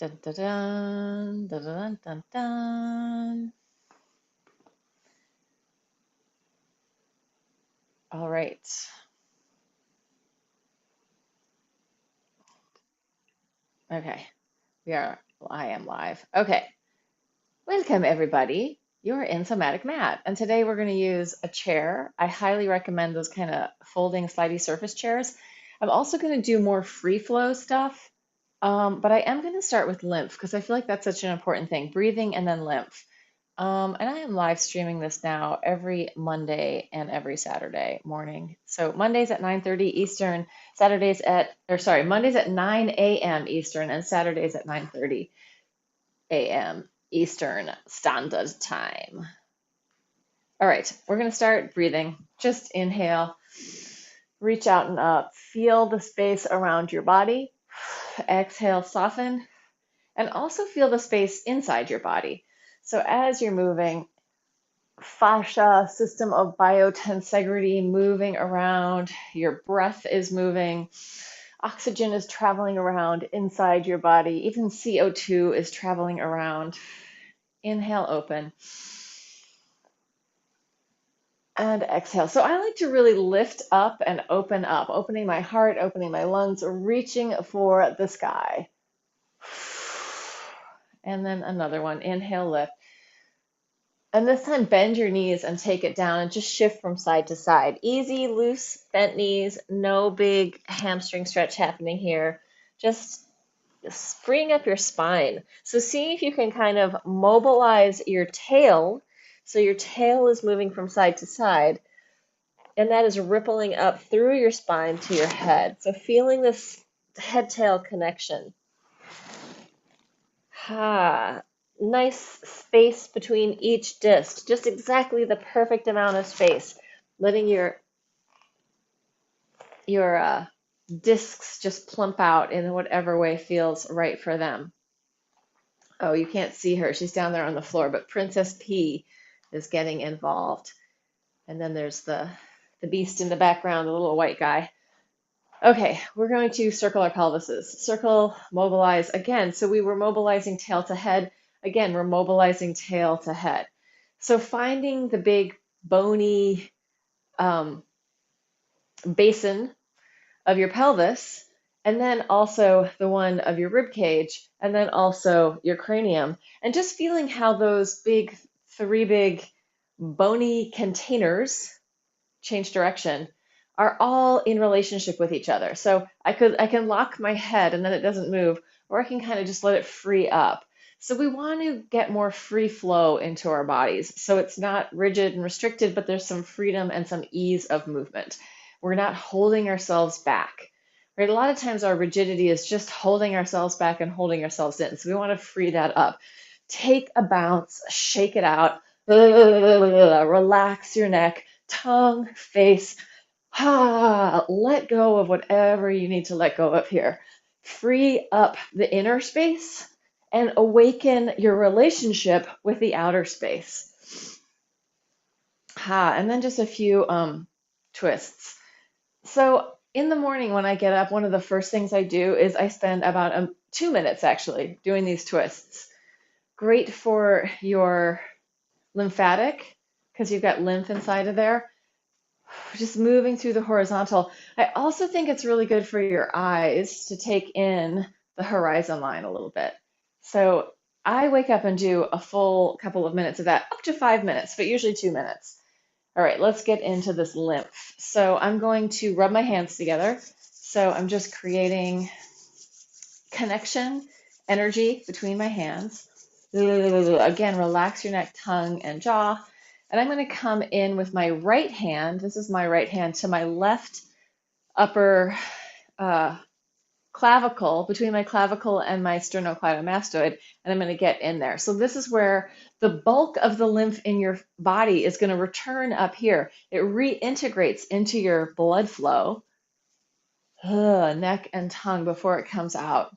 Dun, dun, dun, dun, dun, dun, dun. All right. Okay. I am live. Okay. Welcome, everybody. You're in SoMATic Mat. And today we're going to use a chair. I highly recommend those kind of folding slidey surface chairs. I'm also going to do more free flow stuff. But I am going to start with lymph because I feel like that's such an important thing, breathing and then lymph. And I am live streaming this now every Monday and every Saturday morning. So Mondays at 9:30 Eastern, Mondays at 9 a.m. Eastern and Saturdays at 9:30 a.m. Eastern Standard Time. All right, we're going to start breathing. Just inhale, reach out and up. Feel the space around your body. Exhale, soften, and also feel the space inside your body. So as you're moving, fascia, system of biotensegrity moving around, your breath is moving, oxygen is traveling around inside your body, even CO2 is traveling around. Inhale, open. And exhale. So I like to really lift up and open up, opening my heart, opening my lungs, reaching for the sky. And then another one. Inhale, lift. And this time, bend your knees and take it down and just shift from side to side. Easy, loose, bent knees, no big hamstring stretch happening here. Just freeing up your spine. So see if you can kind of mobilize your tail. So your tail is moving from side to side, and that is rippling up through your spine to your head. So feeling this head-tail connection. Nice space between each disc, just exactly the perfect amount of space, letting your discs just plump out in whatever way feels right for them. Oh, you can't see her. She's down there on the floor, but Princess P is getting involved. And then there's the beast in the background, the little white guy. Okay, we're going to circle our pelvises. Circle, mobilize again. So we were mobilizing tail to head. Again, we're mobilizing tail to head. So finding the big bony basin of your pelvis, and then also the one of your rib cage, and then also your cranium, and just feeling how those three big bony containers, change direction, are all in relationship with each other. So I can lock my head and then it doesn't move, or I can kind of just let it free up. So we want to get more free flow into our bodies. So it's not rigid and restricted, but there's some freedom and some ease of movement. We're not holding ourselves back. Right? A lot of times our rigidity is just holding ourselves back and holding ourselves in. So we want to free that up. Take a bounce, shake it out, relax your neck, tongue, face, let go of whatever you need to let go of here. Free up the inner space and awaken your relationship with the outer space. And then just a few twists. So in the morning when I get up, one of the first things I do is I spend about 2 minutes actually doing these twists. Great for your lymphatic because you've got lymph inside of there. Just moving through the horizontal. I also think it's really good for your eyes to take in the horizon line a little bit. So I wake up and do a full couple of minutes of that, up to 5 minutes, but usually 2 minutes. All right, let's get into this lymph. So I'm going to rub my hands together. So I'm just creating connection, energy between my hands. Again, relax your neck, tongue, and jaw. And I'm going to come in with my right hand. This is my right hand to my left upper clavicle, between my clavicle and my sternocleidomastoid, and I'm going to get in there. So this is where the bulk of the lymph in your body is going to return up here. It reintegrates into your blood flow, neck and tongue before it comes out.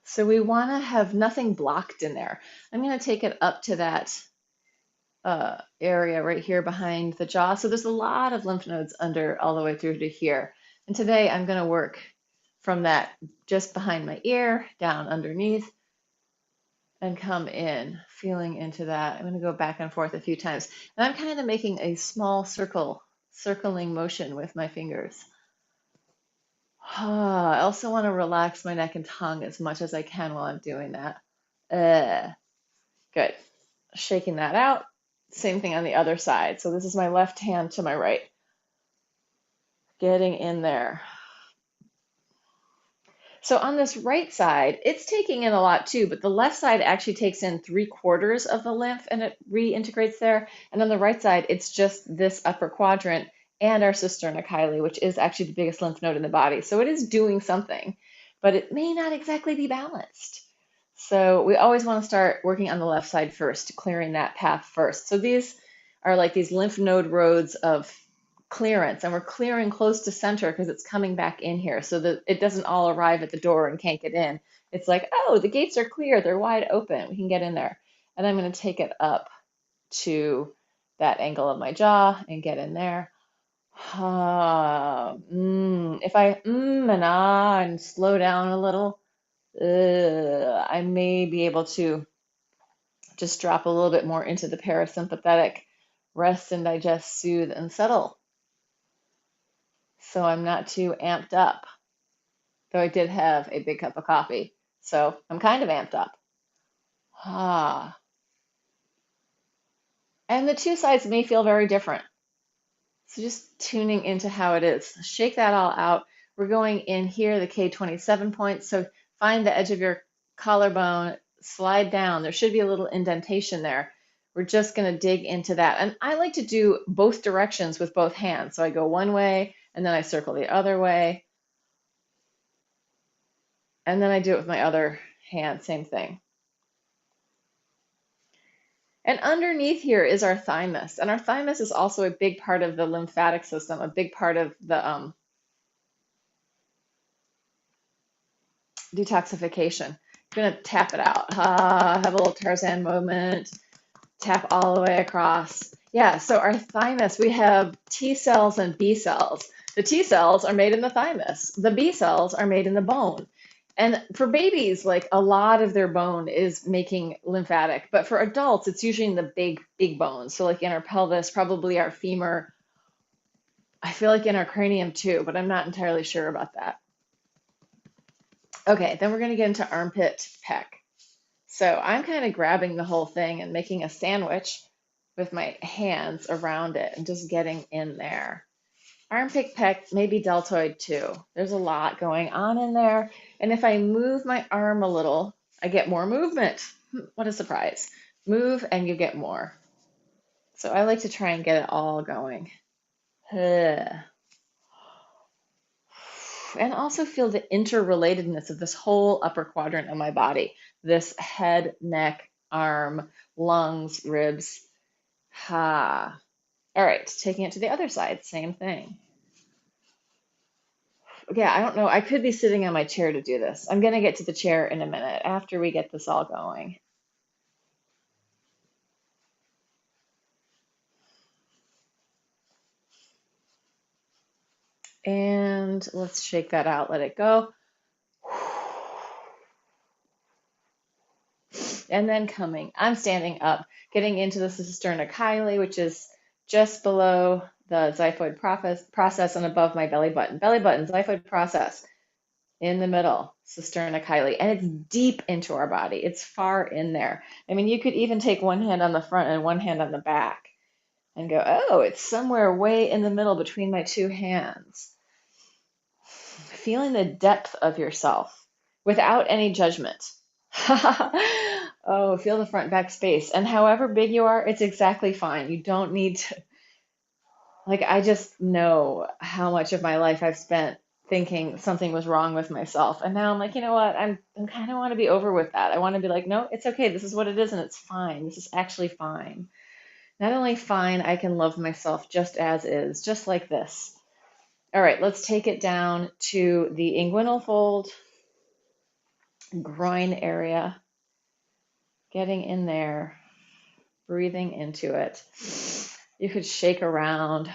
So we want to have nothing blocked in there. I'm going to take it up to that area right here behind the jaw. So there's a lot of lymph nodes under all the way through to here. And today I'm going to work from that just behind my ear, down underneath, and come in, feeling into that. I'm going to go back and forth a few times. And I'm kind of making a small circling motion with my fingers. I also want to relax my neck and tongue as much as I can while I'm doing that. Good. Shaking that out. Same thing on the other side. So this is my left hand to my right. Getting in there. So on this right side, it's taking in a lot too, but the left side actually takes in 3/4 of the lymph and it reintegrates there. And on the right side, it's just this upper quadrant and our cisterna chyli, which is actually the biggest lymph node in the body. So it is doing something, but it may not exactly be balanced. So we always want to start working on the left side first, clearing that path first. So these are like these lymph node roads of clearance, and we're clearing close to center because it's coming back in here so that it doesn't all arrive at the door and can't get in. It's like, oh, the gates are clear, they're wide open, we can get in there. And I'm going to take it up to that angle of my jaw and get in there. If I and ah and slow down a little, I may be able to just drop a little bit more into the parasympathetic, rest and digest, soothe and settle. So I'm not too amped up, though I did have a big cup of coffee. So I'm kind of amped up. And the two sides may feel very different. So just tuning into how it is. Shake that all out. We're going in here, the K27 points. So find the edge of your collarbone, slide down. There should be a little indentation there. We're just going to dig into that. And I like to do both directions with both hands. So I go one way and then I circle the other way. And then I do it with my other hand, same thing. And underneath here is our thymus. And our thymus is also a big part of the lymphatic system, a big part of the detoxification. I'm going to tap it out. Have a little Tarzan moment. Tap all the way across. Yeah, so our thymus, we have T cells and B cells. The T cells are made in the thymus. The B cells are made in the bone. And for babies, like a lot of their bone is making lymphatic, but for adults, it's usually in the big bones. So like in our pelvis, probably our femur. I feel like in our cranium too, but I'm not entirely sure about that. Okay, then we're going to get into armpit pec. So I'm kind of grabbing the whole thing and making a sandwich with my hands around it and just getting in there. Armpit pec, maybe deltoid too. There's a lot going on in there. And if I move my arm a little, I get more movement. What a surprise. Move and you get more. So I like to try and get it all going. And also feel the interrelatedness of this whole upper quadrant of my body. This head, neck, arm, lungs, ribs. All right, taking it to the other side, same thing. Yeah, I don't know. I could be sitting on my chair to do this. I'm going to get to the chair in a minute after we get this all going. And let's shake that out, let it go. And then I'm standing up, getting into the cisterna chyli, which is just below the xiphoid process and above my belly button. Belly button, xiphoid process. In the middle, cisterna chyli, and it's deep into our body. It's far in there. I mean, you could even take one hand on the front and one hand on the back and go, oh, it's somewhere way in the middle between my two hands. Feeling the depth of yourself without any judgment. Oh, feel the front back space. And however big you are, it's exactly fine. You don't need to, like, I just know how much of my life I've spent thinking something was wrong with myself. And now I'm like, you know what? I'm kind of want to be over with that. I want to be like, no, it's okay. This is what it is and it's fine. This is actually fine. Not only fine, I can love myself just as is, just like this. All right, let's take it down to the inguinal fold, groin area, getting in there, breathing into it. You could shake around,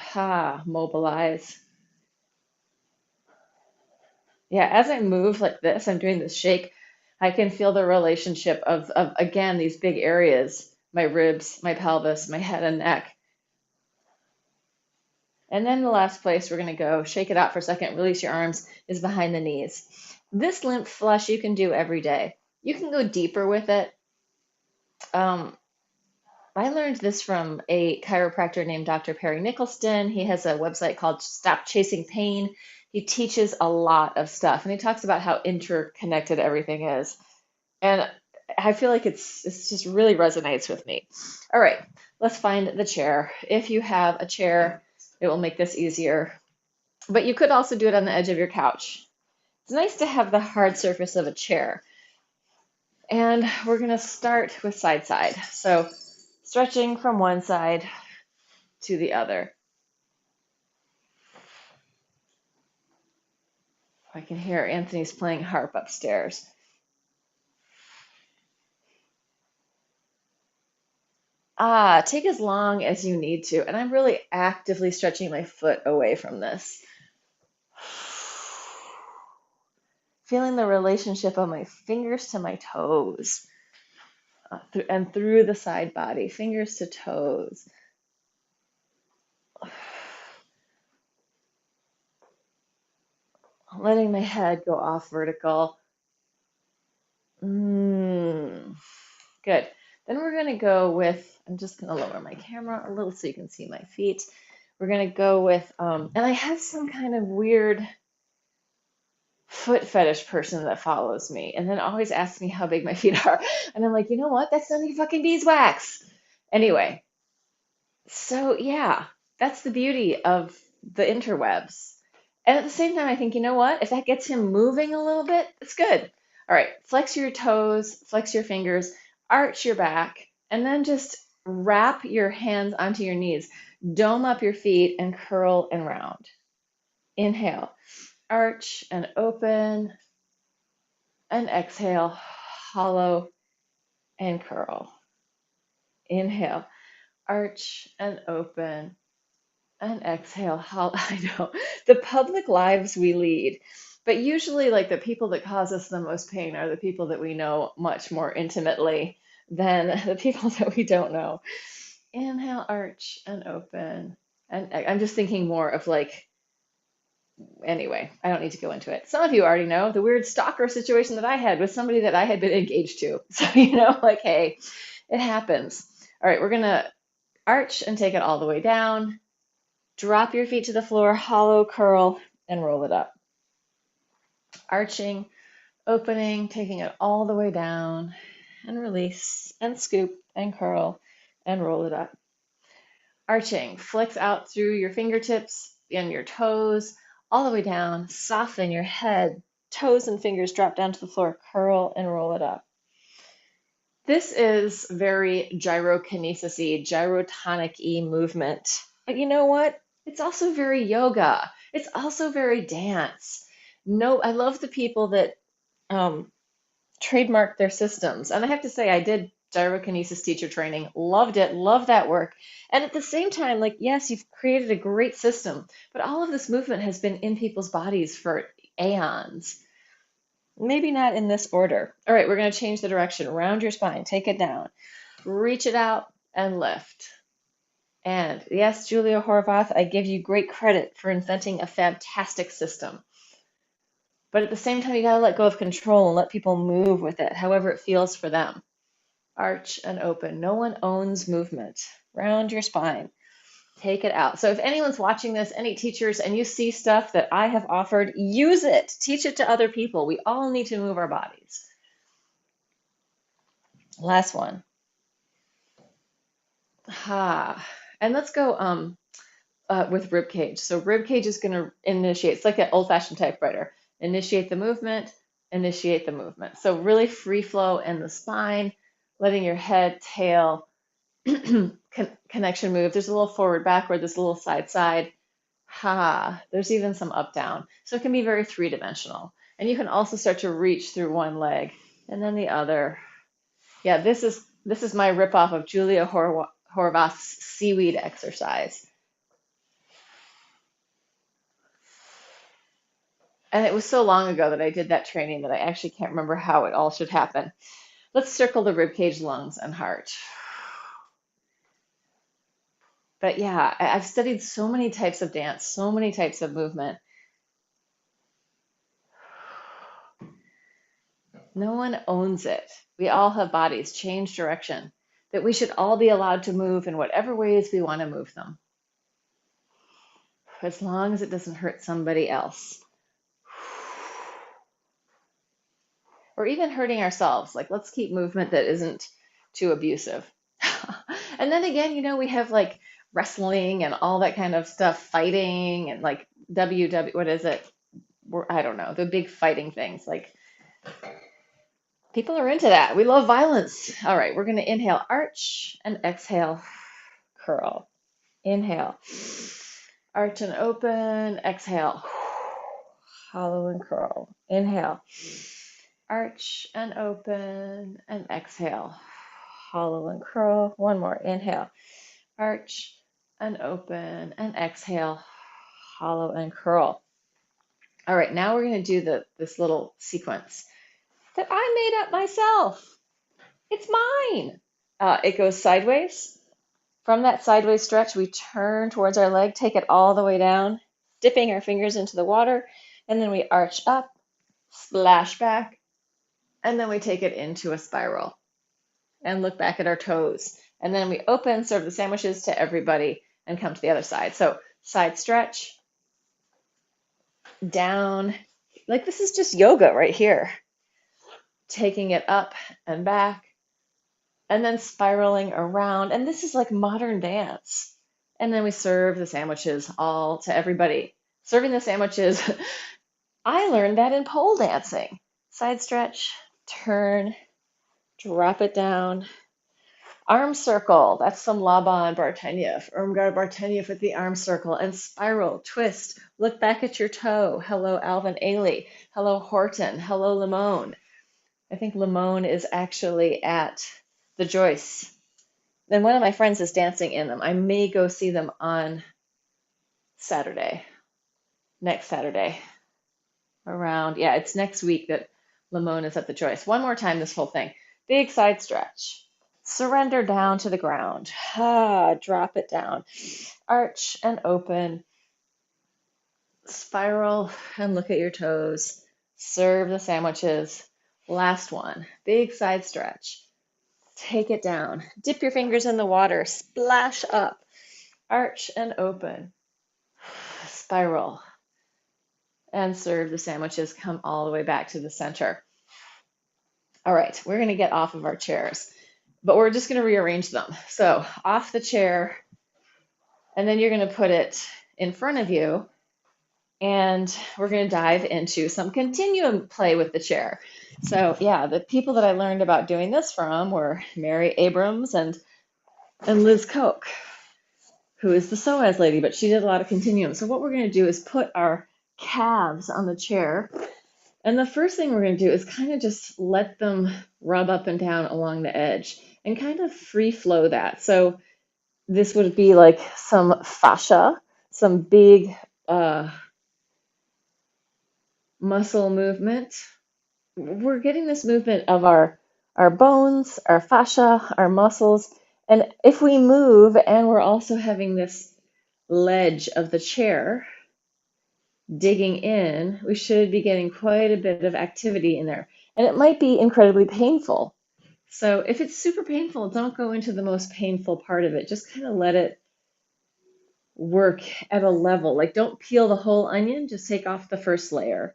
mobilize. Yeah, as I move like this, I'm doing this shake, I can feel the relationship of again, these big areas, my ribs, my pelvis, my head and neck. And then the last place we're going to go, shake it out for a second, release your arms, is behind the knees. This lymph flush you can do every day. You can go deeper with it. Um, I learned this from a chiropractor named Dr. Perry Nicholson. He has a website called Stop Chasing Pain. He teaches a lot of stuff, and he talks about how interconnected everything is. And I feel like it's just really resonates with me. All right, let's find the chair. If you have a chair, it will make this easier. But you could also do it on the edge of your couch. It's nice to have the hard surface of a chair. And we're going to start with side side. So stretching from one side to the other. I can hear Anthony's playing harp upstairs. Take as long as you need to. And I'm really actively stretching my foot away from this. Feeling the relationship of my fingers to my toes and through the side body, fingers to toes. Letting my head go off vertical. Good. Then we're going to go with, I'm just going to lower my camera a little so you can see my feet. We're going to go with, and I have some kind of weird foot fetish person that follows me and then always asks me how big my feet are. And I'm like, you know what? That's none of your fucking beeswax. Anyway, so yeah, that's the beauty of the interwebs. And at the same time, I think, you know what? If that gets him moving a little bit, it's good. All right, flex your toes, flex your fingers, arch your back, and then just wrap your hands onto your knees. Dome up your feet and curl and round. Inhale, arch and open, and exhale, hollow and curl. Inhale, arch and open, and exhale. I know the public lives we lead, but usually, like the people that cause us the most pain are the people that we know much more intimately than the people that we don't know. Inhale, arch and open. And I'm just thinking more of like, anyway, I don't need to go into it. Some of you already know the weird stalker situation that I had with somebody that I had been engaged to. So, like, hey, it happens. All right, we're going to arch and take it all the way down. Drop your feet to the floor, hollow, curl, and roll it up. Arching, opening, taking it all the way down, and release, and scoop, and curl, and roll it up. Arching, flex out through your fingertips and your toes, all the way down, soften your head, toes and fingers drop down to the floor, curl, and roll it up. This is very gyrokinesis-y, gyrotonic-y movement. But you know what? It's also very yoga. It's also very dance. No, I love the people that trademark their systems. And I have to say, I did gyrokinesis teacher training, loved it, loved that work. And at the same time, like, yes, you've created a great system, but all of this movement has been in people's bodies for aeons. Maybe not in this order. All right, we're going to change the direction. Round your spine, take it down, reach it out, and lift. And yes, Julia Horvath, I give you great credit for inventing a fantastic system. But at the same time, you got to let go of control and let people move with it, however it feels for them. Arch and open. No one owns movement. Round your spine. Take it out. So if anyone's watching this, any teachers, and you see stuff that I have offered, use it. Teach it to other people. We all need to move our bodies. Last one. And let's go with ribcage. So ribcage is going to initiate. It's like an old-fashioned typewriter. Initiate the movement, initiate the movement. So really free flow in the spine, letting your head, tail, connection move. There's a little forward, backward, there's a little side, side. There's even some up, down. So it can be very three-dimensional. And you can also start to reach through one leg and then the other. Yeah, this is my ripoff of Julia Horvath's seaweed exercise. And it was so long ago that I did that training that I actually can't remember how it all should happen. Let's circle the ribcage, lungs, and heart. But yeah, I've studied so many types of dance, so many types of movement. No one owns it. We all have bodies, change direction, that we should all be allowed to move in whatever ways we want to move them, as long as it doesn't hurt somebody else. Or even hurting ourselves. Like, let's keep movement that isn't too abusive. And then again, we have like wrestling and all that kind of stuff, fighting and like what is it? I don't know, the big fighting things. Like, people are into that. We love violence. All right, we're going to inhale, arch, and exhale, curl. Inhale, arch and open. Exhale, hollow and curl. Inhale, arch and open, and exhale, hollow and curl. One more. Inhale, arch and open, and exhale, hollow and curl. All right, now we're going to do this little sequence that I made up myself. It's mine. It goes sideways. From that sideways stretch, we turn towards our leg, take it all the way down, dipping our fingers into the water, and then we arch up, splash back, and then we take it into a spiral and look back at our toes. And then we open, serve the sandwiches to everybody, and come to the other side. So side stretch, down, like this is just yoga right here. Taking it up and back, and then spiraling around. And this is like modern dance. And then we serve the sandwiches all to everybody. Serving the sandwiches, I learned that in pole dancing. Side stretch, turn, drop it down. Arm circle, that's some Laban Bartenieff, Irmgard Bartenieff with the arm circle, and spiral, twist, look back at your toe. Hello, Alvin Ailey. Hello, Horton. Hello, Limone. I think Limone is actually at the Joyce. And one of my friends is dancing in them. I may go see them on Saturday, next Saturday. It's next week that Limone is at the Joyce. One more time, this whole thing. Big side stretch. Surrender down to the ground. Drop it down. Arch and open. Spiral and look at your toes. Serve the sandwiches. Last one. Big side stretch. Take it down. Dip your fingers in the water. Splash up. Arch and open. Spiral. And serve the sandwiches. Come all the way back to the center. All right, we're going to get off of our chairs, but we're just going to rearrange them. So off the chair, and then you're going to put it in front of you, and we're going to dive into some continuum play with the chair. So yeah, the people that I learned about doing this from were Mary Abrams and Liz Koch, who is the psoas lady, but she did a lot of continuum. So what we're going to do is put our calves on the chair. And the first thing we're going to do is kind of just let them rub up and down along the edge and kind of free flow that. So this would be like some fascia, some big muscle movement. We're getting this movement of our bones, our fascia, our muscles. And if we move and we're also having this ledge of the chair digging in, we should be getting quite a bit of activity in there. And it might be incredibly painful. So if it's super painful, don't go into the most painful part of it. Just kind of let it work at a level. Like, don't peel the whole onion, just take off the first layer.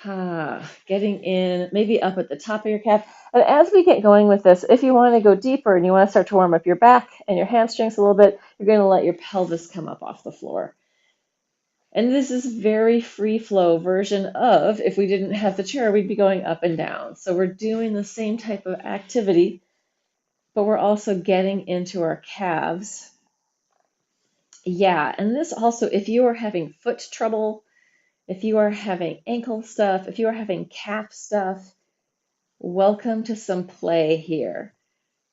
Getting in, maybe up at the top of your calf. And as we get going with this, if you want to go deeper and you want to start to warm up your back and your hamstrings a little bit, you're going to let your pelvis come up off the floor. And this is very free flow version of, if we didn't have the chair, we'd be going up and down. So we're doing the same type of activity, but we're also getting into our calves. Yeah, and this also, if you are having foot trouble, if you are having ankle stuff, if you are having calf stuff, welcome to some play here.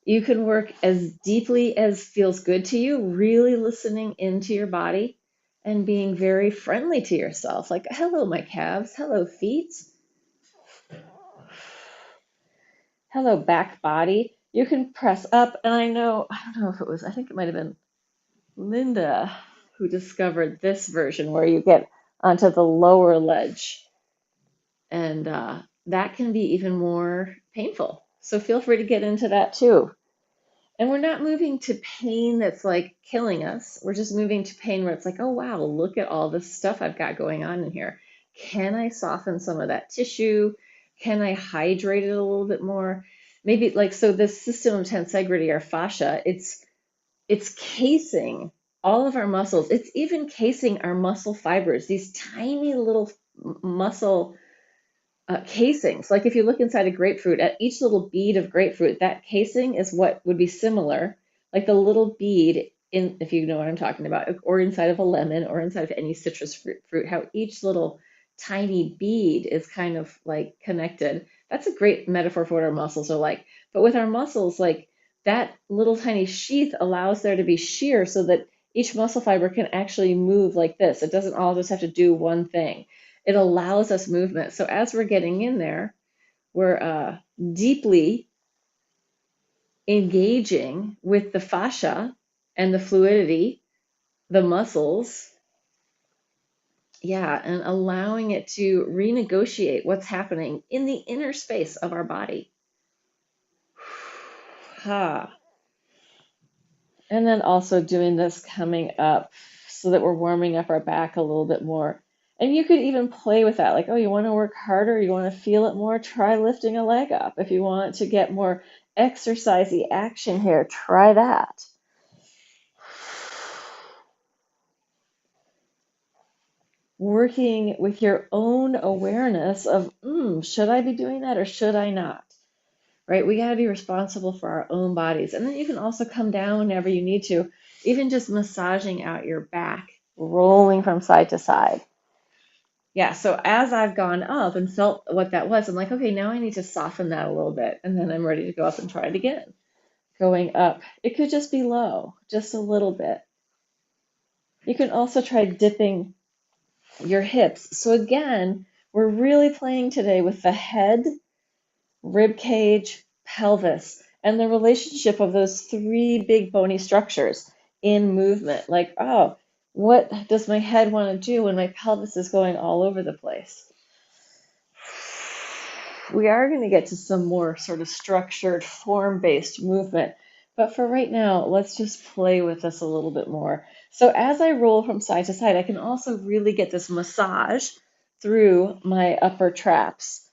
You can work as deeply as feels good to you, really listening into your body. and being very friendly to yourself. Like, hello, my calves. Hello, feet. Hello, back body. You can press up. And I don't know if it was, I think it might have been Linda who discovered this version where you get onto the lower ledge. And that can be even more painful. So feel free to get into that too. And we're not moving to pain that's like killing us. We're just moving to pain where it's like, oh, wow, look at all this stuff I've got going on in here. Can I soften some of that tissue? Can I hydrate it a little bit more? Maybe like, so this system of tensegrity, our fascia, it's casing all of our muscles. It's even casing our muscle fibers, these tiny little muscle casings. Like if you look inside a grapefruit, at each little bead of grapefruit, that casing is what would be similar, like the little bead in, if you know what I'm talking about, or inside of a lemon or inside of any citrus fruit, how each little tiny bead is kind of like connected. That's a great metaphor for what our muscles are like. But with our muscles, like that little tiny sheath allows there to be shear so that each muscle fiber can actually move like this. It doesn't all just have to do one thing. It allows us movement. So as we're getting in there, we're deeply engaging with the fascia and the fluidity, the muscles, yeah, and allowing it to renegotiate what's happening in the inner space of our body. Ha. And then also doing this coming up so that we're warming up our back a little bit more. And you could even play with that. Like, oh, you want to work harder? You want to feel it more? Try lifting a leg up. If you want to get more exercisey action here, try that. Working with your own awareness of, should I be doing that or should I not? Right? We got to be responsible for our own bodies. And then you can also come down whenever you need to, even just massaging out your back, rolling from side to side. Yeah, so as I've gone up and felt what that was, I'm like, okay, now I need to soften that a little bit. And then I'm ready to go up and try it again. Going up, it could just be low, just a little bit. You can also try dipping your hips. So again, we're really playing today with the head, rib cage, pelvis, and the relationship of those three big bony structures in movement. Like, oh, what does my head want to do when my pelvis is going all over the place? We are going to get to some more sort of structured, form-based movement. But for right now, let's just play with this a little bit more. So as I roll from side to side, I can also really get this massage through my upper traps.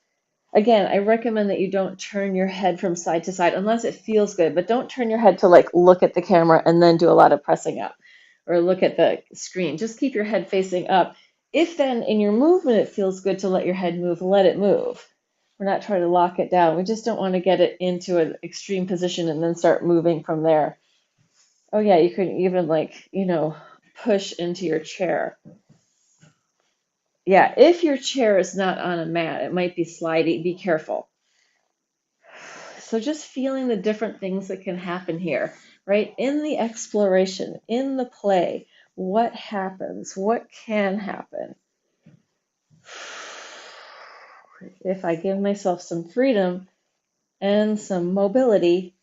Again, I recommend that you don't turn your head from side to side unless it feels good, but don't turn your head to like look at the camera and then do a lot of pressing up or look at the screen. Just keep your head facing up. If then in your movement it feels good to let your head move, let it move. We're not trying to lock it down. We just don't want to get it into an extreme position and then start moving from there. Oh yeah, you can even like, push into your chair. Yeah, if your chair is not on a mat, it might be slidey. Be careful. So just feeling the different things that can happen here, right? In the exploration, in the play, what happens? What can happen? If I give myself some freedom and some mobility,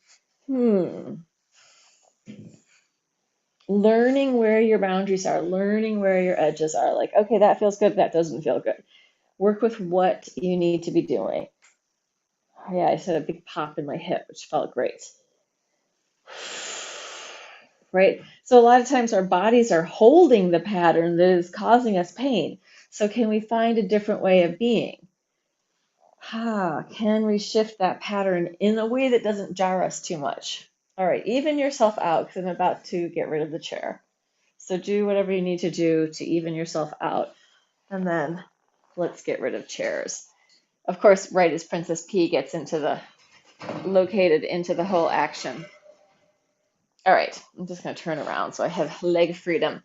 learning where your boundaries are, learning where your edges are. Like, okay, that feels good, that doesn't feel good. Work with what you need to be doing. Yeah, I said a big pop in my hip, which felt great. Right? So a lot of times our bodies are holding the pattern that is causing us pain. So can we find a different way of being? Can we shift that pattern in a way that doesn't jar us too much? All right, even yourself out because I'm about to get rid of the chair. So do whatever you need to do to even yourself out. And then let's get rid of chairs. Of course, right as Princess P gets located into the whole action. All right, I'm just going to turn around so I have leg freedom.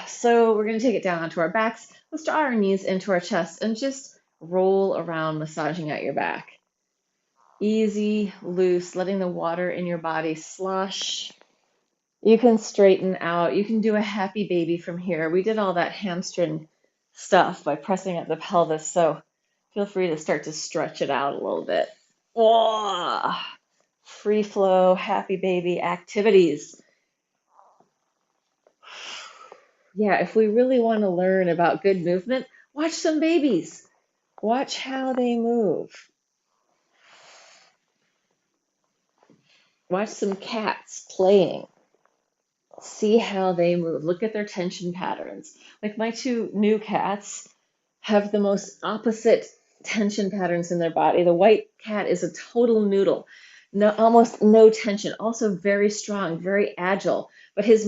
So we're going to take it down onto our backs. Let's draw our knees into our chest and just roll around, massaging out your back. Easy, loose, letting the water in your body slosh. You can straighten out. You can do a happy baby from here. We did all that hamstring stuff by pressing up the pelvis, so feel free to start to stretch it out a little bit. Oh, free flow, happy baby activities. Yeah, if we really want to learn about good movement, watch some babies. Watch how they move. Watch some cats playing. See how they move. Look at their tension patterns. Like my two new cats have the most opposite tension patterns in their body. The white cat is a total noodle, no, almost no tension, also very strong, very agile, but his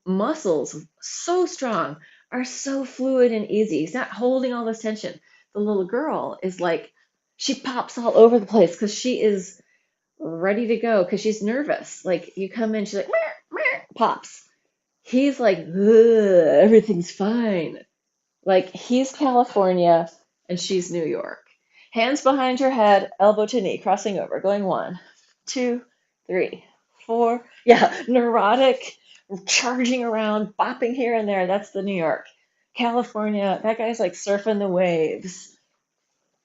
muscles, so strong, are so fluid and easy. He's not holding all this tension. The little girl is like, she pops all over the place because she is ready to go because she's nervous. Like you come in, she's like, meh, meh, pops. He's like, "Ugh, everything's fine." Like he's California and she's New York. Hands behind your head, elbow to knee, crossing over, going 1, 2, 3, 4. Yeah, neurotic, charging around, bopping here and there. That's the New York. California, that guy's like surfing the waves.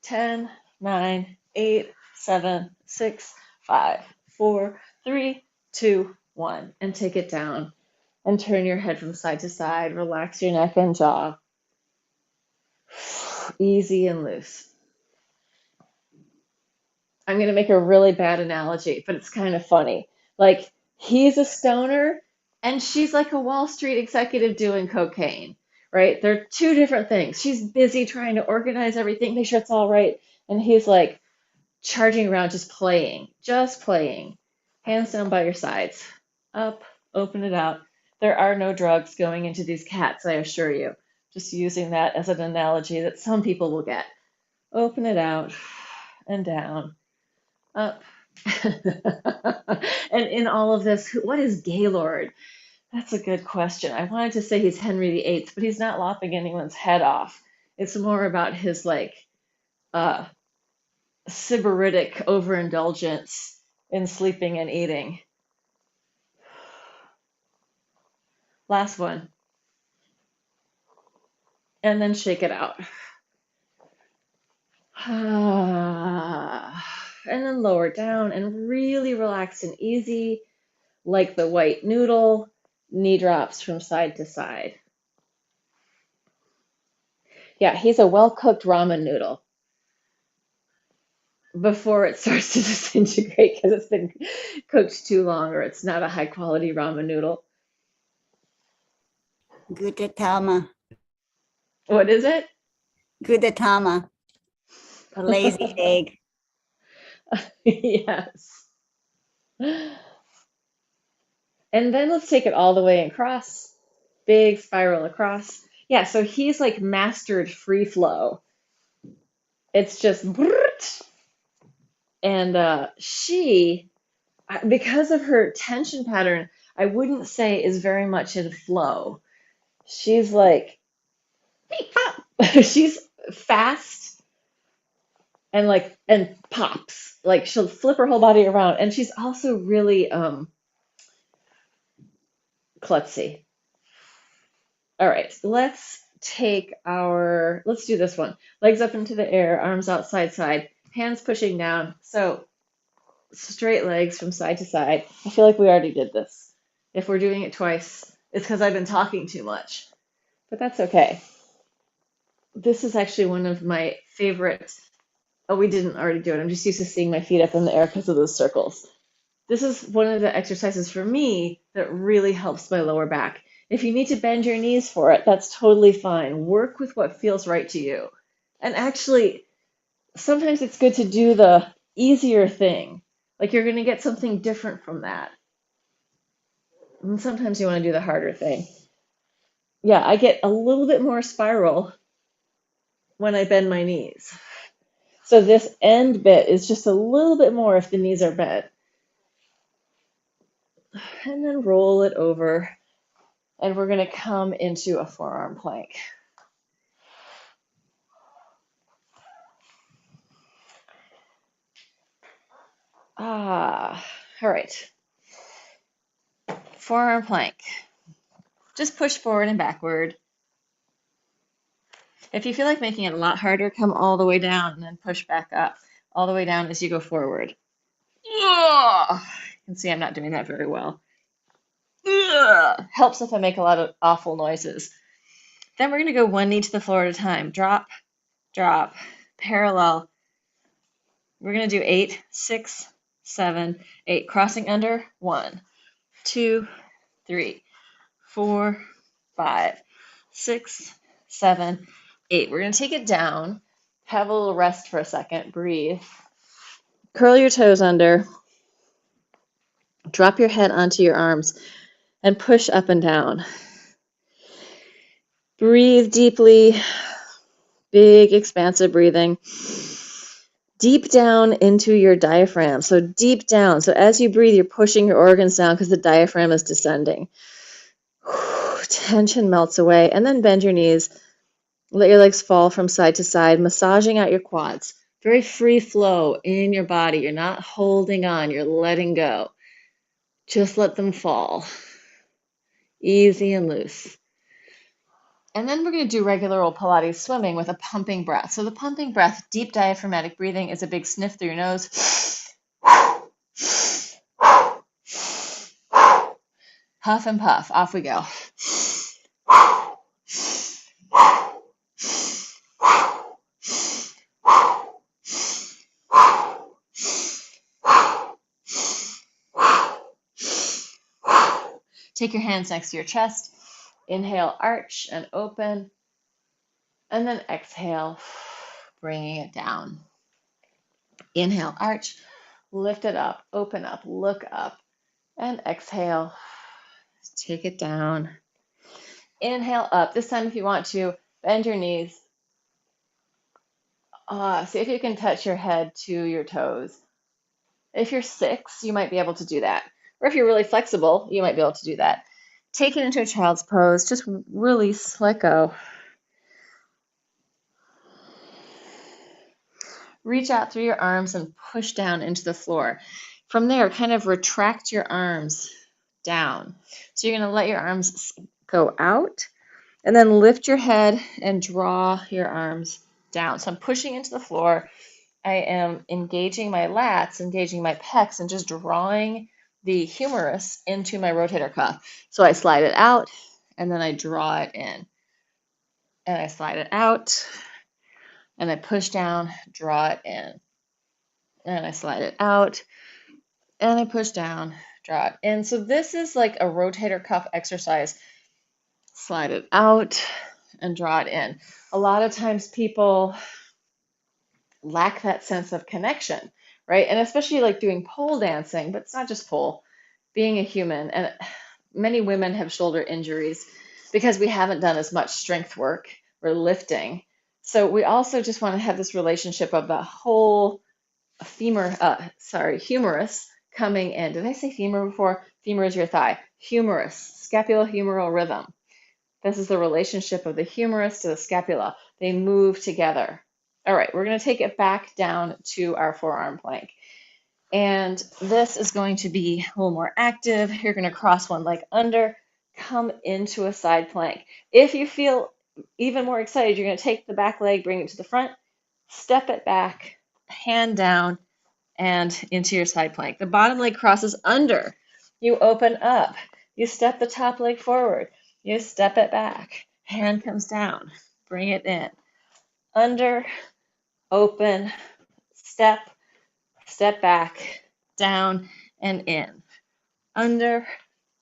10, 9, 8, 7, 6, 5, 4, 3, 2, 1. And take it down and turn your head from side to side. Relax your neck and jaw. Easy and loose. I'm going to make a really bad analogy, but it's kind of funny. Like, he's a stoner and she's like a Wall Street executive doing cocaine, right? They're two different things. She's busy trying to organize everything, make sure it's all right. And he's like charging around, just playing. Hands down by your sides. Up, open it out. There are no drugs going into these cats, I assure you. Just using that as an analogy that some people will get. Open it out and down, up. And in all of this, what is Gaylord? That's a good question. I wanted to say he's Henry VIII, but he's not lopping anyone's head off. It's more about his like uh, sybaritic overindulgence in sleeping and eating. Last one. And then shake it out. And then lower down and really relax and easy, like the white noodle, knee drops from side to side. Yeah, he's a well-cooked ramen noodle before it starts to disintegrate because it's been cooked too long or it's not a high quality ramen noodle. Gudetama. What is it? Gudetama. A lazy egg. Yes. And then let's take it all the way across. Big spiral across. Yeah, so he's like mastered free flow. It's just and she, because of her tension pattern, I wouldn't say is very much in flow. She's like she's fast and like and pops. Like she'll flip her whole body around and she's also really klutzy. All right, let's do this one. Legs up into the air, arms out side, hands pushing down. So straight legs from side to side. I feel like we already did this. If we're doing it twice, it's because I've been talking too much, but that's okay. This is actually one of my favorite. Oh, we didn't already do it. I'm just used to seeing my feet up in the air because of those circles. This is one of the exercises for me that really helps my lower back. If you need to bend your knees for it, that's totally fine. Work with what feels right to you. And actually, sometimes it's good to do the easier thing. Like you're going to get something different from that. And sometimes you want to do the harder thing. Yeah, I get a little bit more spiral when I bend my knees. So this end bit is just a little bit more if the knees are bent. And then roll it over. And we're going to come into a forearm plank. All right. Forearm plank. Just push forward and backward. If you feel like making it a lot harder, come all the way down and then push back up. All the way down as you go forward. Ugh. You can see I'm not doing that very well. Ugh. Helps if I make a lot of awful noises. Then we're going to go one knee to the floor at a time. Drop, drop, parallel. We're going to do 8, 6, 7, 8. Crossing under. 1, 2, 3, 4, 5, 6, 7, 8. We're going to take it down. Have a little rest for a second. Breathe. Curl your toes under. Drop your head onto your arms and push up and down. Breathe deeply. Big, expansive breathing. Deep down into your diaphragm. So deep down. So as you breathe, you're pushing your organs down because the diaphragm is descending. Tension melts away. And then bend your knees. Let your legs fall from side to side, massaging out your quads. Very free flow in your body. You're not holding on. You're letting go. Just let them fall. Easy and loose. And then we're going to do regular old Pilates swimming with a pumping breath. So the pumping breath, deep diaphragmatic breathing, is a big sniff through your nose. Huff and puff. Off we go. Take your hands next to your chest. Inhale, arch and open. And then exhale, bringing it down. Inhale, arch, lift it up, open up, look up. And exhale, take it down. Inhale up. This time, if you want to, bend your knees. See if you can touch your head to your toes. If you're 6, you might be able to do that. Or if you're really flexible, you might be able to do that. Take it into a child's pose. Just release, let go. Reach out through your arms and push down into the floor. From there, kind of retract your arms down. So you're going to let your arms go out and then lift your head and draw your arms down. So I'm pushing into the floor. I am engaging my lats, engaging my pecs, and just drawing the humerus into my rotator cuff. So I slide it out, and then I draw it in. And I slide it out, and I push down, draw it in. And I slide it out, and I push down, draw it in. So this is like a rotator cuff exercise. Slide it out and draw it in. A lot of times people lack that sense of connection, right? And especially like doing pole dancing, but it's not just pole, being a human. And many women have shoulder injuries because we haven't done as much strength work or lifting. So we also just want to have this relationship of the whole humerus coming in. Did I say femur before? Femur is your thigh. Humerus, scapulohumeral rhythm. This is the relationship of the humerus to the scapula. They move together. All right, we're going to take it back down to our forearm plank. And this is going to be a little more active. You're going to cross one leg under, come into a side plank. If you feel even more excited, you're going to take the back leg, bring it to the front, step it back, hand down, and into your side plank. The bottom leg crosses under. You open up. You step the top leg forward. You step it back. Hand comes down. Bring it in. Under, open, step, step back, down, and in. Under,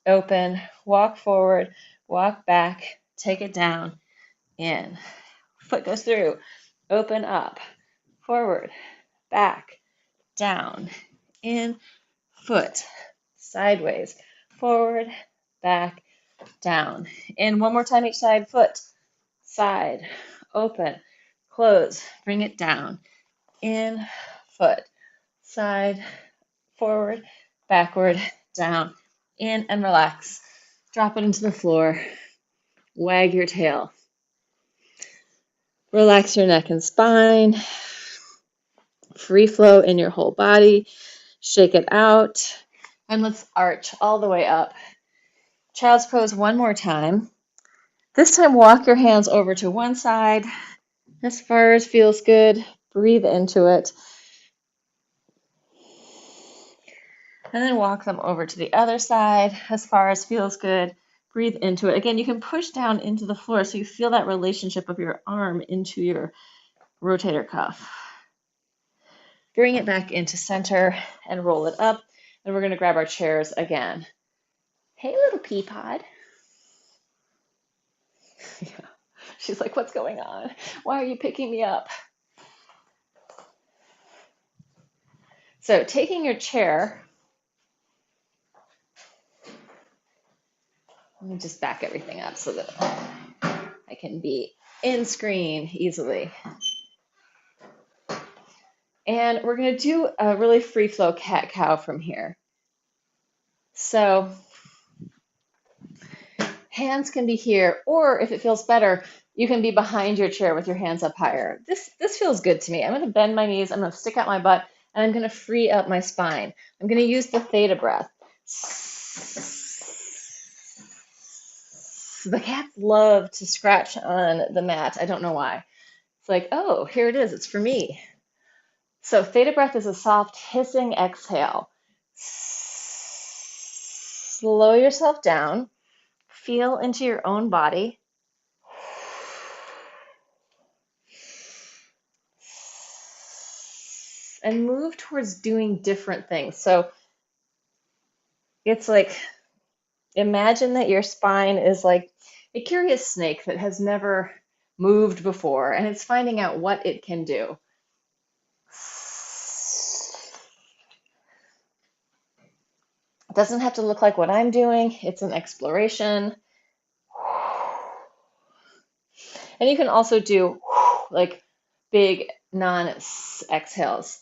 open, walk forward, walk back, take it down, in. Foot goes through. Open up, forward, back, down, in, foot, sideways, forward, back, down. In one more time each side, foot, side, open, close, bring it down, in, foot, side, forward, backward, down, in, and relax. Drop it into the floor, wag your tail. Relax your neck and spine, free flow in your whole body, shake it out, and let's arch all the way up Child's pose one more time. This time, walk your hands over to one side as far as feels good. Breathe into it. And then walk them over to the other side as far as feels good. Breathe into it. Again, you can push down into the floor so you feel that relationship of your arm into your rotator cuff. Bring it back into center and roll it up. And we're going to grab our chairs again. Hey, little pea pod. Yeah. She's like, what's going on? Why are you picking me up? So taking your chair, let me just back everything up so that I can be in screen easily. And we're going to do a really free flow cat-cow from here. So hands can be here, or if it feels better, you can be behind your chair with your hands up higher. This feels good to me. I'm going to bend my knees, I'm going to stick out my butt, and I'm going to free up my spine. I'm going to use the Theta Breath. The cats love to scratch on the mat. I don't know why. It's like, oh, here it is. It's for me. So Theta Breath is a soft hissing exhale. Slow yourself down. Feel into your own body. And move towards doing different things. So it's like, imagine that your spine is like a curious snake that has never moved before, and it's finding out what it can do. It doesn't have to look like what I'm doing. It's an exploration. And you can also do like big non-exhales.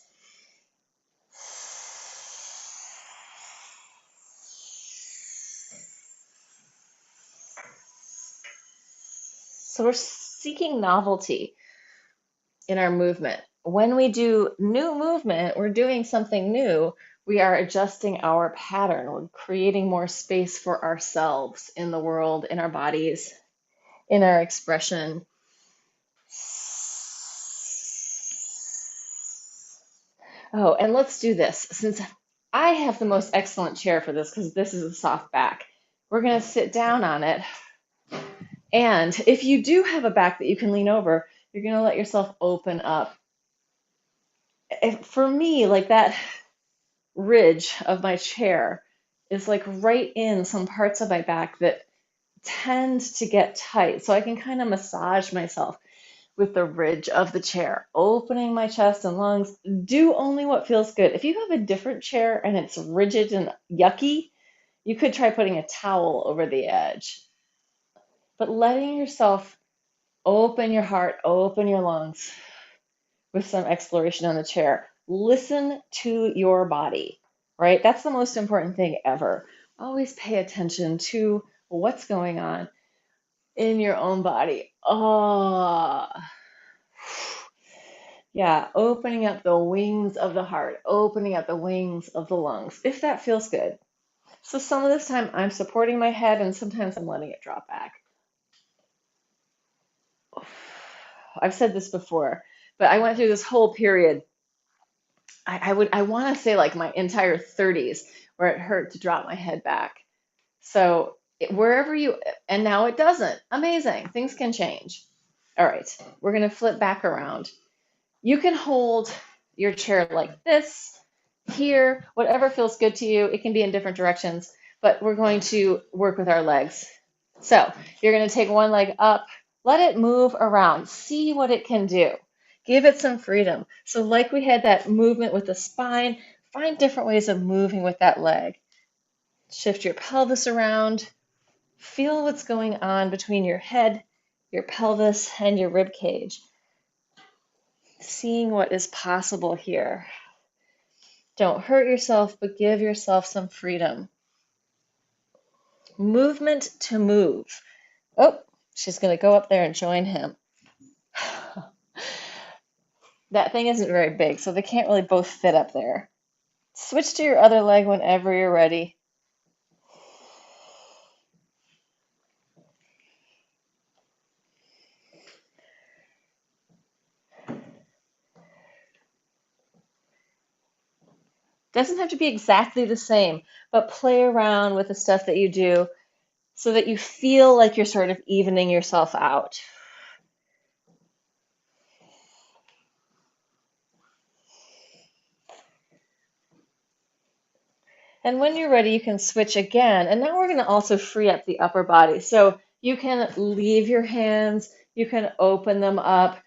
So we're seeking novelty in our movement. When we do new movement, we're doing something new. We are adjusting our pattern. We're creating more space for ourselves in the world, in our bodies, in our expression. Oh, and let's do this. Since I have the most excellent chair for this because this is a soft back, we're going to sit down on it. And if you do have a back that you can lean over, you're going to let yourself open up. For me, like that ridge of my chair is like right in some parts of my back that tend to get tight. So I can kind of massage myself with the ridge of the chair, opening my chest and lungs. Do only what feels good. If you have a different chair and it's rigid and yucky, you could try putting a towel over the edge. But letting yourself open your heart, open your lungs with some exploration on the chair. Listen to your body, right? That's the most important thing ever. Always pay attention to what's going on in your own body. Oh, yeah, opening up the wings of the heart, opening up the wings of the lungs, if that feels good. So some of this time I'm supporting my head and sometimes I'm letting it drop back. I've said this before, but I went through this whole period. I want to say like my entire 30s where it hurt to drop my head back. So wherever you, and now it doesn't. Amazing. Things can change. All right, we're going to flip back around. You can hold your chair like this, here, whatever feels good to you. It can be in different directions, but we're going to work with our legs. So you're going to take one leg up, let it move around, see what it can do. Give it some freedom. So like we had that movement with the spine, find different ways of moving with that leg. Shift your pelvis around. Feel what's going on between your head, your pelvis, and your rib cage. Seeing what is possible here. Don't hurt yourself, but give yourself some freedom. Movement to move. Oh, she's going to go up there and join him. That thing isn't very big, so they can't really both fit up there. Switch to your other leg whenever you're ready. Doesn't have to be exactly the same, but play around with the stuff that you do so that you feel like you're sort of evening yourself out. And when you're ready, you can switch again. And now we're going to also free up the upper body. So you can leave your hands, you can open them up,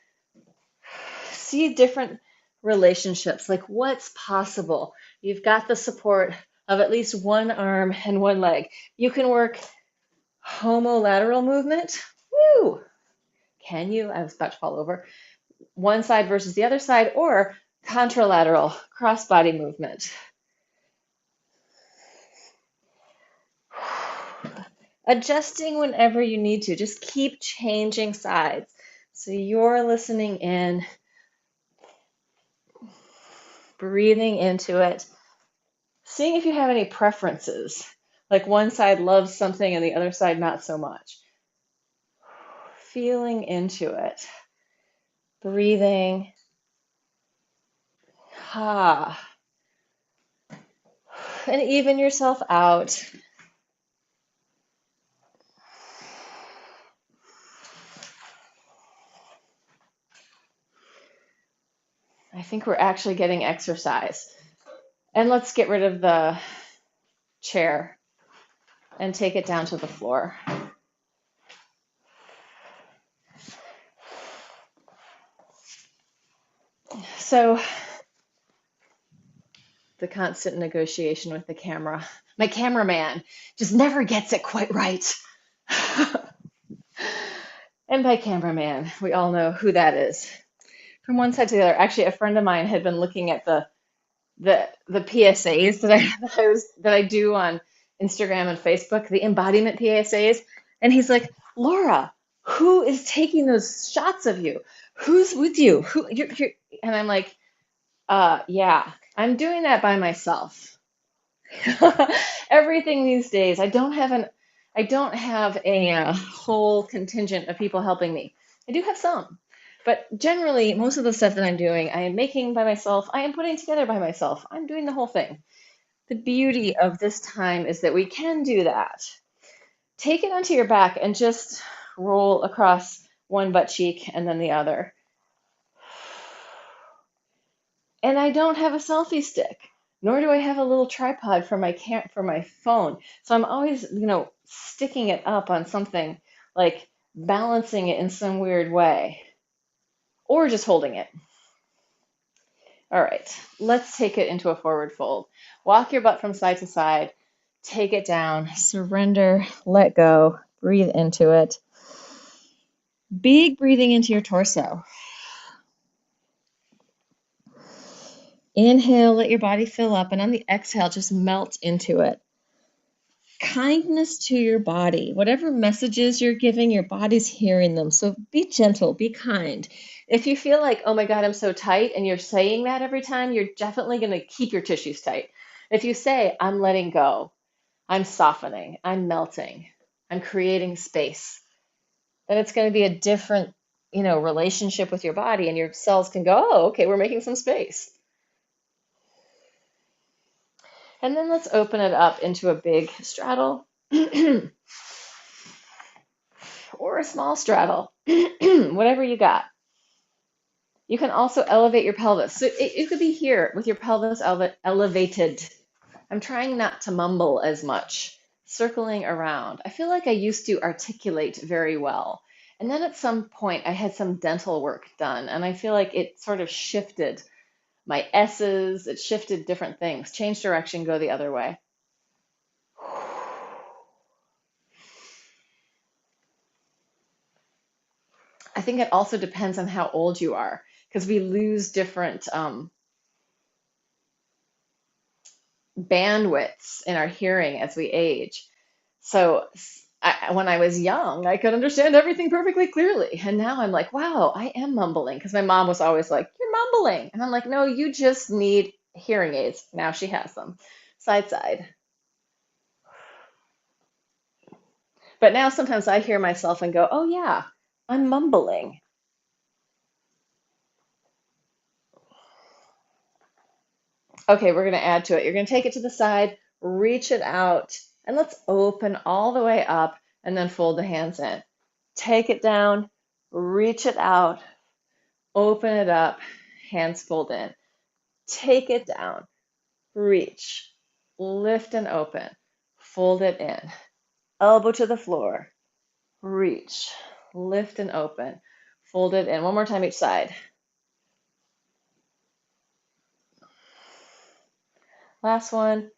see different relationships, like what's possible. You've got the support of at least one arm and one leg. You can work homolateral movement. Woo! Can you? I was about to fall over. One side versus the other side, or contralateral cross-body movement. Adjusting whenever you need to. Just keep changing sides. So you're listening in, breathing into it, seeing if you have any preferences, like one side loves something and the other side not so much. Feeling into it, breathing. Ha. And even yourself out. I think we're actually getting exercise. And let's get rid of the chair and take it down to the floor. So the constant negotiation with the camera. My cameraman just never gets it quite right. And by cameraman, we all know who that is. From one side to the other. Actually, a friend of mine had been looking at the PSAs that I do on Instagram and Facebook, the embodiment PSAs, and he's like, Laura, who is taking those shots of you? Who's with you? You're, and I'm like, yeah, I'm doing that by myself. Everything these days, I don't have a whole contingent of people helping me. I do have some, but generally, most of the stuff that I'm doing, I am making by myself. I am putting together by myself. I'm doing the whole thing. The beauty of this time is that we can do that. Take it onto your back and just roll across one butt cheek and then the other. And I don't have a selfie stick, nor do I have a little tripod for my phone. So I'm always, sticking it up on something, like balancing it in some weird way, or just holding it. All right, let's take it into a forward fold. Walk your butt from side to side, take it down, surrender, let go, breathe into it. Big breathing into your torso. Inhale, let your body fill up, and on the exhale, just melt into it. Kindness to your body. Whatever messages you're giving, your body's hearing them. So be gentle, be kind. If you feel like, oh my God, I'm so tight, and you're saying that every time, you're definitely going to keep your tissues tight. If you say, I'm letting go, I'm softening, I'm melting, I'm creating space, then it's going to be a different, relationship with your body, and your cells can go, oh, okay, we're making some space. And then let's open it up into a big straddle or a small straddle, whatever you got. You can also elevate your pelvis. So it could be here with your pelvis elevated. I'm trying not to mumble as much, circling around. I feel like I used to articulate very well. And then at some point, I had some dental work done, and I feel like it sort of shifted my S's, it shifted different things, change direction, go the other way. I think it also depends on how old you are, because we lose different bandwidths in our hearing as we age. So when I was young, I could understand everything perfectly clearly. And now I'm like, wow, I am mumbling. Because my mom was always like, you're mumbling. And I'm like, no, you just need hearing aids. Now she has them. Side, side. But now sometimes I hear myself and go, oh, yeah, I'm mumbling. Okay, we're going to add to it. You're going to take it to the side, reach it out, and let's open all the way up and then fold the hands in. Take it down, reach it out, open it up, hands fold in. Take it down, reach, lift and open, fold it in. Elbow to the floor, reach, lift and open, fold it in. One more time each side. Last one.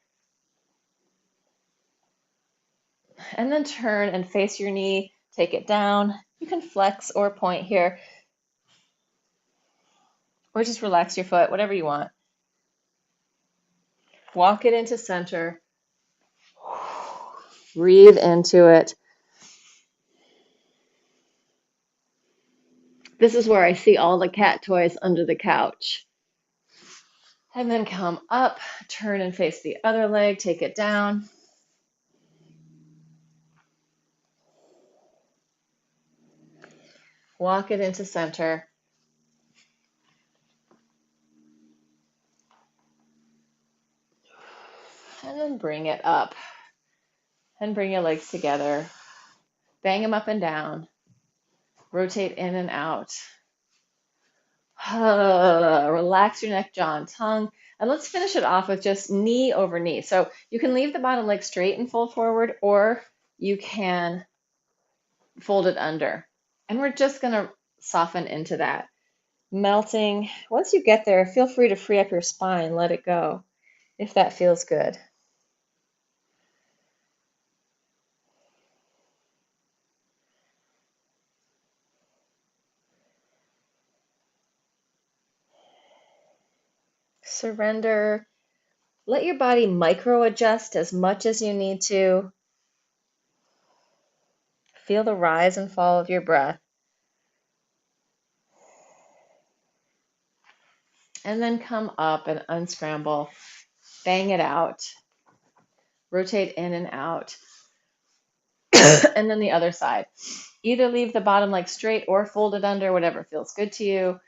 And then turn and face your knee, take it down. You can flex or point here, or just relax your foot, whatever you want. Walk it into center. Breathe into it. This is where I see all the cat toys under the couch. And then come up, turn and face the other leg, take it down. Walk it into center. And then bring it up. And bring your legs together. Bang them up and down. Rotate in and out. Relax your neck, jaw, and tongue. And let's finish it off with just knee over knee. So you can leave the bottom leg straight and fold forward, or you can fold it under. And we're just going to soften into that. Melting. Once you get there, feel free to free up your spine. Let it go if that feels good. Surrender. Let your body micro adjust as much as you need to. Feel the rise and fall of your breath. And then come up and unscramble. Bang it out. Rotate in and out. And then the other side. Either leave the bottom leg straight or fold it under, whatever feels good to you.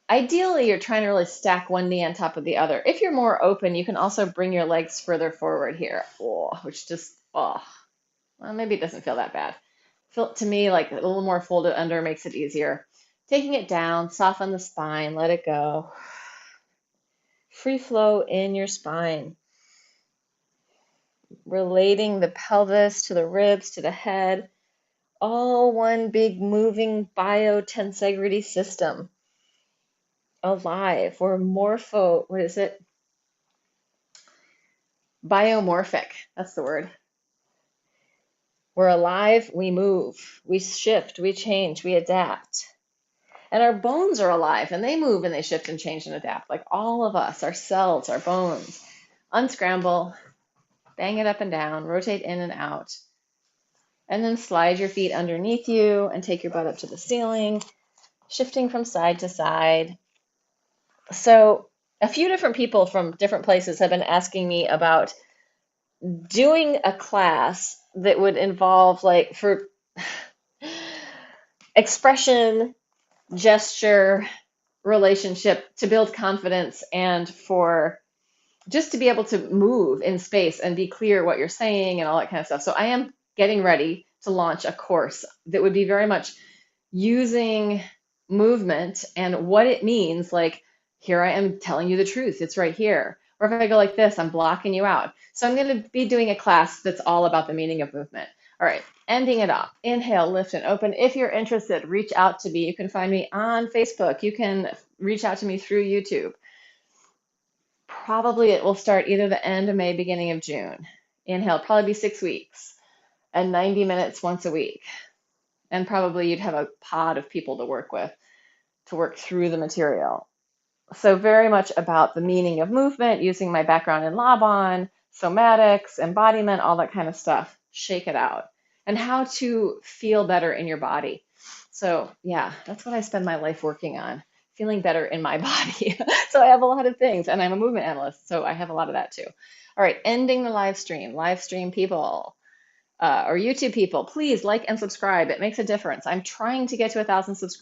Ideally, you're trying to really stack one knee on top of the other. If you're more open, you can also bring your legs further forward here, which just, well, maybe it doesn't feel that bad. To me, like a little more folded under makes it easier. Taking it down, soften the spine, let it go. Free flow in your spine. Relating the pelvis to the ribs to the head. All one big moving biotensegrity system. Alive. We're biomorphic. That's the word. We're alive, we move, we shift, we change, we adapt. And our bones are alive and they move and they shift and change and adapt. Like all of us, our cells, our bones. Unscramble, bang it up and down, rotate in and out. And then slide your feet underneath you and take your butt up to the ceiling, shifting from side to side. So a few different people from different places have been asking me about doing a class that would involve, like, for expression, gesture, relationship, to build confidence, and for just to be able to move in space and be clear what you're saying and all that kind of stuff. So I am getting ready to launch a course that would be very much using movement and what it means. Like, here I am telling you the truth, it's right here. Or if I go like this, I'm blocking you out. So I'm going to be doing a class that's all about the meaning of movement. All right, ending it off. Inhale, lift, and open. If you're interested, reach out to me. You can find me on Facebook. You can reach out to me through YouTube. Probably it will start either the end of May, beginning of June. Inhale, probably be 6 weeks and 90 minutes once a week. And probably you'd have a pod of people to work with to work through the material. So very much about the meaning of movement, using my background in Laban, somatics, embodiment, all that kind of stuff. Shake it out. And how to feel better in your body. So yeah, that's what I spend my life working on, feeling better in my body. So I have a lot of things, and I'm a movement analyst, so I have a lot of that too. All right, ending the live stream people, or YouTube people, please like and subscribe. It makes a difference. I'm trying to get to 1,000 subscribers.